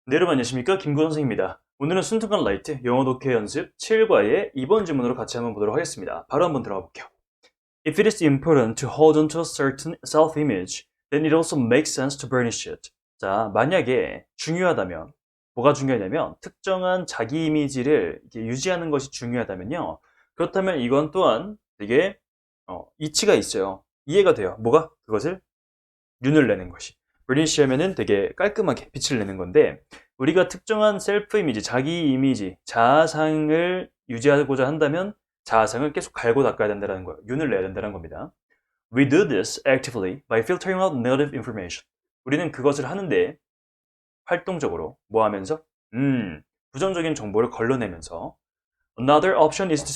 네, 여러분 안녕하십니까? 김구원 선생입니다. 오늘은 순탄간 라이트 영어 독해 연습 7과의 2번 질문으로 같이 한번 보도록 하겠습니다. 바로 한번 들어가 볼게요. If it is important to hold on to a certain self-image, then it also makes sense to burnish it. 자, 만약에 중요하다면, 뭐가 중요하냐면 특정한 자기 이미지를 이렇게 유지하는 것이 중요하다면요. 그렇다면 이건 또한 되게 이치가 있어요. 이해가 돼요. 뭐가? 그것을 윤을 내는 것이. burnish 하면은 되게 깔끔하게 빛을 내는 건데, 우리가 특정한 셀프 이미지, 자기 이미지, 자아상을 유지하고자 한다면 자아상을 계속 갈고 닦아야 된다는 거예요. 윤을 내야 된다는 겁니다. We do this actively by filtering out negative information. 우리는 그것을 하는데 활동적으로 뭐 하면서? 부정적인 정보를 걸러내면서. Another option is to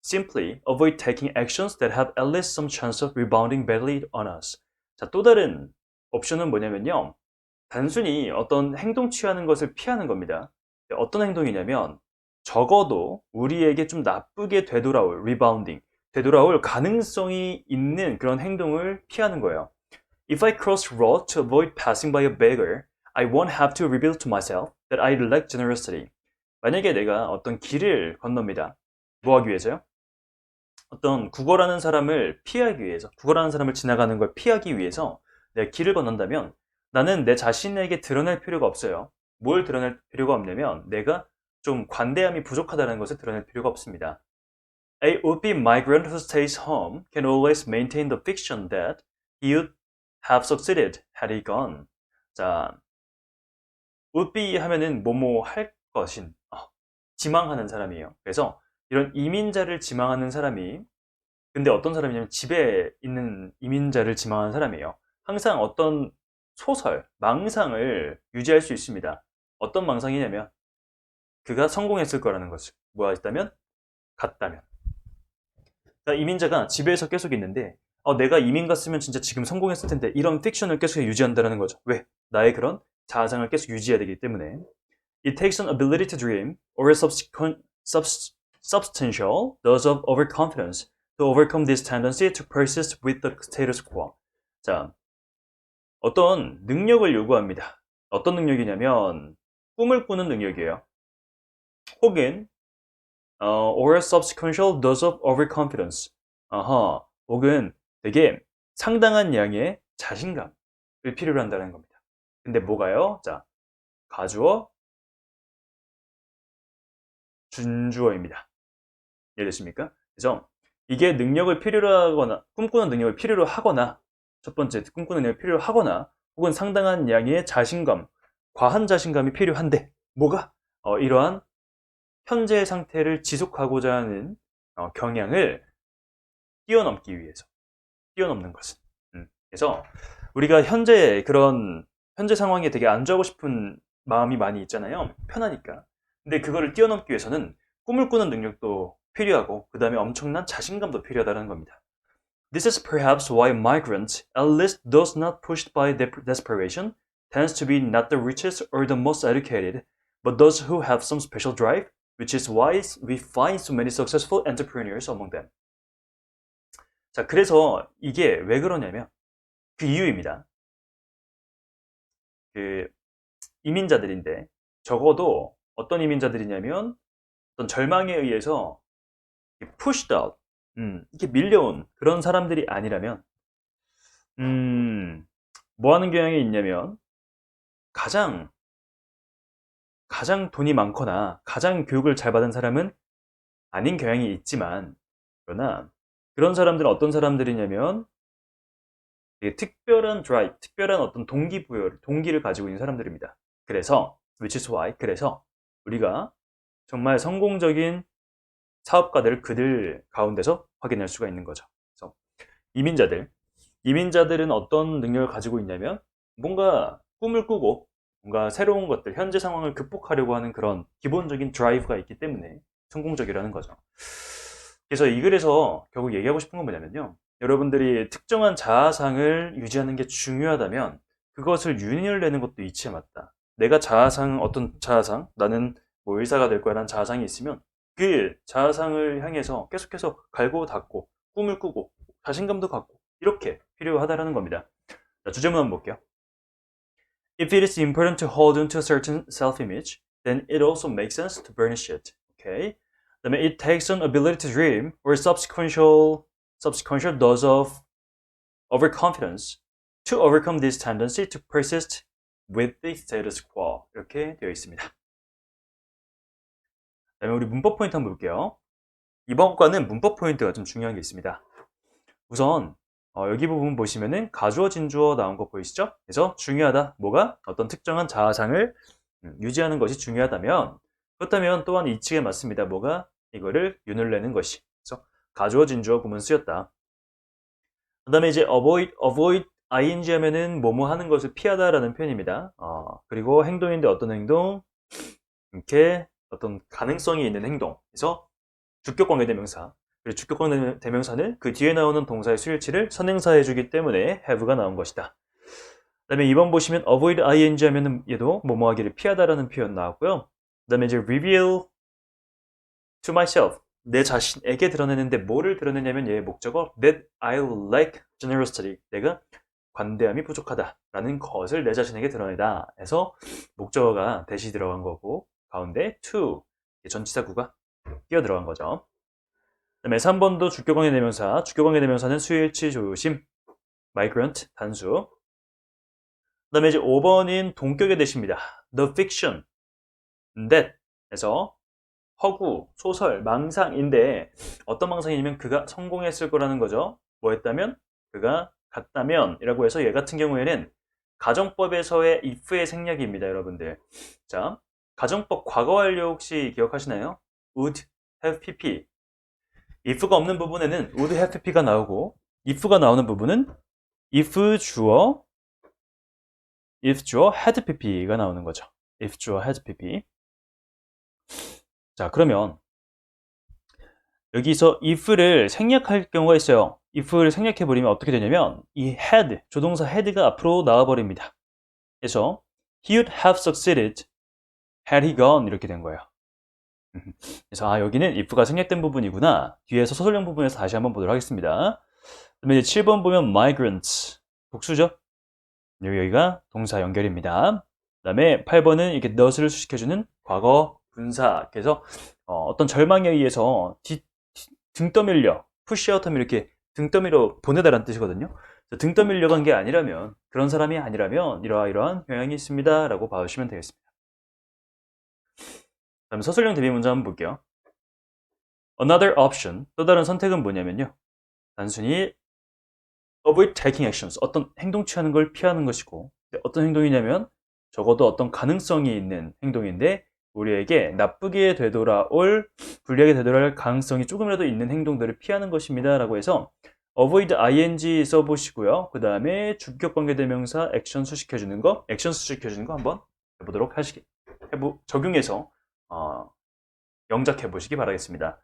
simply avoid taking actions that have at least some chance of rebounding badly on us. 자, 또 다른 옵션은 뭐냐면요. 단순히 어떤 행동 취하는 것을 피하는 겁니다. 어떤 행동이냐면 적어도 우리에게 좀 나쁘게 되돌아올, 리바운딩, 되돌아올 가능성이 있는 그런 행동을 피하는 거예요. If I cross road to avoid passing by a beggar, I won't have to reveal to myself that I lack generosity. 만약에 내가 어떤 길을 건넙니다. 뭐 하기 위해서요? 어떤 구걸하는 사람을 피하기 위해서, 구걸하는 사람을 지나가는 걸 피하기 위해서 내가 길을 건넌다면 나는 내 자신에게 드러낼 필요가 없어요. 뭘 드러낼 필요가 없냐면 내가 좀 관대함이 부족하다는 것을 드러낼 필요가 없습니다. A would-be migrant who stays home can always maintain the fiction that he would have succeeded had he gone. 자, would-be 하면은 뭐뭐 할 것인, 지망하는 사람이에요. 그래서 이런 이민자를 지망하는 사람이, 근데 어떤 사람이냐면 집에 있는 이민자를 지망하는 사람이에요. 항상 어떤 소설, 망상을 유지할 수 있습니다. 어떤 망상이냐면 그가 성공했을 거라는 것을. 뭐가 있다면? 같다면. 그러니까 이민자가 집에서 계속 있는데 내가 이민 갔으면 진짜 지금 성공했을 텐데, 이런 픽션을 계속 유지한다는 거죠. 왜? 나의 그런 자아상을 계속 유지해야 되기 때문에. It takes an ability to dream or a substantial dose of overconfidence to overcome this tendency to persist with the status quo. 자, 어떤 능력을 요구합니다. 어떤 능력이냐면 꿈을 꾸는 능력이에요. 혹은 or a substantial dose of overconfidence. 혹은 되게 상당한 양의 자신감을 필요로 한다는 겁니다. 근데 뭐가요? 자, 가주어, 준주어입니다. 이해되십니까? 그래서 이게 능력을 필요로 하거나, 꿈꾸는 능력을 필요로 하거나, 첫 번째 꿈꾸는 능력을 필요로 하거나, 혹은 상당한 양의 자신감, 과한 자신감이 필요한데, 뭐가? 이러한 현재의 상태를 지속하고자 하는 경향을 뛰어넘기 위해서, 뛰어넘는 것은. 그래서 우리가 현재 상황에 되게 안주하고 싶은 마음이 많이 있잖아요. 편하니까. 근데 그거를 뛰어넘기 위해서는 꿈을 꾸는 능력도 필요하고, 그 다음에 엄청난 자신감도 필요하다는 겁니다. This is perhaps why migrants, at least those not pushed by desperation, tends to be not the richest or the most educated, but those who have some special drive, which is why we find so many successful entrepreneurs among them. 자, 그래서 이게 왜 그러냐면 그 이유입니다. 그 이민자들인데, 적어도 어떤 이민자들이냐면 어떤 절망에 의해서 pushed out, 이렇게 밀려온 그런 사람들이 아니라면, 뭐 하는 경향이 있냐면 가장 돈이 많거나 가장 교육을 잘 받은 사람은 아닌 경향이 있지만, 그러나 그런 사람들은 어떤 사람들이냐면 되게 특별한 드라이브, 특별한 어떤 동기를 가지고 있는 사람들입니다. 그래서 which is why, 그래서 우리가 정말 성공적인 사업가들을 그들 가운데서 확인할 수가 있는 거죠. 그래서 이민자들은 어떤 능력을 가지고 있냐면 뭔가 꿈을 꾸고 뭔가 새로운 것들, 현재 상황을 극복하려고 하는 그런 기본적인 드라이브가 있기 때문에 성공적이라는 거죠. 그래서 이 글에서 결국 얘기하고 싶은 건 뭐냐면요. 여러분들이 특정한 자아상을 유지하는 게 중요하다면 그것을 윤을 내는 것도 이치에 맞다. 내가 어떤 자아상, 나는 뭐 의사가 될 거야 라는 자아상이 있으면 그 자아상을 향해서 계속해서 갈고 닦고 꿈을 꾸고 자신감도 갖고 이렇게 필요하다라는 겁니다. 자, 주제문 한번 볼게요. If it is important to hold on to a certain self-image, then it also makes sense to burnish it. Okay. 그다음에 it takes on ability to dream or subsequential dose of overconfidence to overcome this tendency to persist with the status quo. 이렇게 되어 있습니다. 그다음에 우리 문법 포인트 한번 볼게요. 이번 과는 문법 포인트가 좀 중요한 게 있습니다. 우선 여기 부분 보시면은 가주어 진주어 나온 거 보이시죠? 그래서 중요하다. 뭐가? 어떤 특정한 자아상을 유지하는 것이 중요하다면 그렇다면 또한 이 측에 맞습니다. 뭐가? 이거를 윤을 내는 것이. 그래서 가주어 진주어 구문 쓰였다. 그 다음에 이제 avoid ing 하면은 뭐뭐 하는 것을 피하다라는 표현입니다. 그리고 행동인데 어떤 행동? 이렇게 어떤 가능성이 있는 행동. 그래서 주격관계대명사. 그리고 주격관계대명사는 그 뒤에 나오는 동사의 수일치를 선행사해주기 때문에 have가 나온 것이다. 그 다음에 2번 보시면 avoid ing 하면은 얘도 뭐뭐 하기를 피하다라는 표현 나왔고요. 그 다음에 이제 reveal to myself. 내 자신에게 드러내는데 뭐를 드러내냐면 얘의 목적어 that I lack generosity. 내가 관대함이 부족하다라는 것을 내 자신에게 드러내다 해서 목적어가 대시 들어간 거고 가운데 to 전치사구가 끼어 들어간 거죠. 그 다음에 3번도 주격관계대명사. 주격관계대명사는 수일치 조심 migrant 단수. 그 다음에 이제 5번인 동격의 대시입니다. The fiction that 해서 허구, 소설, 망상인데 어떤 망상이냐면 그가 성공했을 거라는 거죠. 뭐 했다면? 그가 갔다면 이라고 해서 얘 같은 경우에는 가정법에서의 if의 생략입니다. 여러분들. 자, 가정법 과거 완료 혹시 기억하시나요? would have pp. if가 없는 부분에는 would have pp가 나오고 if가 나오는 부분은 if 주어 had pp가 나오는 거죠. if 주어 had pp. 자, 그러면 여기서 if를 생략할 경우가 있어요. if를 생략해버리면 어떻게 되냐면 이 had, 조동사 had가 앞으로 나와버립니다. 그래서 he would have succeeded had he gone 이렇게 된 거예요. 그래서 여기는 if가 생략된 부분이구나. 뒤에서 서술형 부분에서 다시 한번 보도록 하겠습니다. 그다음에 이제 7번 보면 migrants, 복수죠. 여기가 동사 연결입니다. 그 다음에 8번은 이렇게 not을 수식해주는 과거 분사. 그래서 어떤 절망에 의해서 등 떠밀려, push out 하면 이렇게 등 떠밀어 보내다라는 뜻이거든요. 등 떠밀려 간 게 아니라면, 그런 사람이 아니라면 이러한 경향이 있습니다 라고 봐주시면 되겠습니다. 다음 서술형 대비 문제 한번 볼게요. Another option, 또 다른 선택은 뭐냐면요, 단순히 avoid taking actions, 어떤 행동 취하는 걸 피하는 것이고, 어떤 행동이냐면 적어도 어떤 가능성이 있는 행동인데 우리에게 나쁘게 되돌아올, 불리하게 되돌아올 가능성이 조금이라도 있는 행동들을 피하는 것입니다 라고 해서 avoid ing 써보시고요. 그 다음에 주격관계대명사 액션 수식해주는 거 한번 해보도록 적용해서 영작해 보시기 바라겠습니다.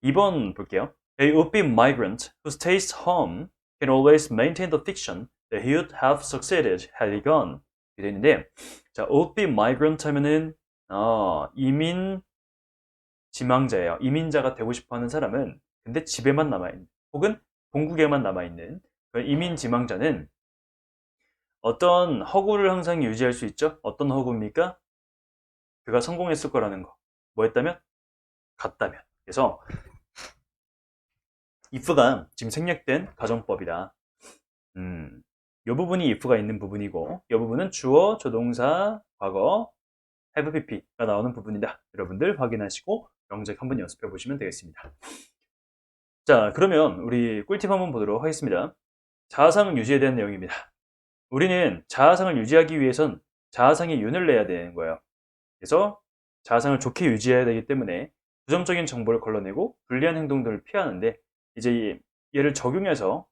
2번 볼게요. A would-be migrant who stays home can always maintain the fiction that he would have succeeded had he gone. 이렇게 되는데, 자, would-be migrant 하면은 이민 지망자예요. 이민자가 되고 싶어하는 사람은 근데 집에만 남아있는, 혹은 본국에만 남아있는 이민 지망자는 어떤 허구를 항상 유지할 수 있죠. 어떤 허구입니까? 그가 성공했을 거라는 거. 뭐 했다면? 갔다면. 그래서 if가 지금 생략된 가정법이다. 이 부분이 if가 있는 부분이고 이 부분은 주어, 조동사, 과거, have pp가 나오는 부분이다. 여러분들 확인하시고 영작 한번 연습해 보시면 되겠습니다. 자, 그러면 우리 꿀팁 한번 보도록 하겠습니다. 자아상 유지에 대한 내용입니다. 우리는 자아상을 유지하기 위해선 자아상의 윤을 내야 되는 거예요. 그래서 자아상을 좋게 유지해야 되기 때문에 부정적인 정보를 걸러내고 불리한 행동들을 피하는데, 이제 얘를 적용해서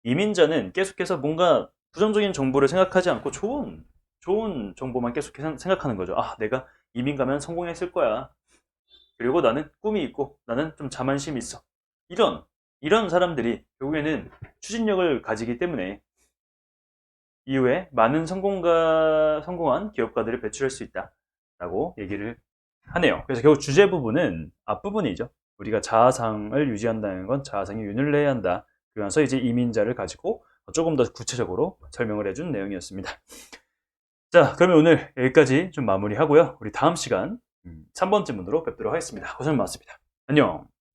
이민자는 계속해서 뭔가 부정적인 정보를 생각하지 않고 좋은 정보만 계속 생각하는 거죠. 내가 이민 가면 성공했을 거야. 그리고 나는 꿈이 있고 나는 좀 자만심이 있어. 이런 사람들이 결국에는 추진력을 가지기 때문에 이후에 많은 성공한 기업가들을 배출할 수 있다라고 얘기를 하네요. 그래서 결국 주제 부분은 앞부분이죠. 우리가 자아상을 유지한다는 건 자아상에 윤을 내야 한다. 그러면서 이제 이민자를 가지고 조금 더 구체적으로 설명을 해준 내용이었습니다. 자, 그러면 오늘 여기까지 좀 마무리하고요. 우리 다음 시간 3번째 문으로 뵙도록 하겠습니다. 고생 많았습니다. 안녕.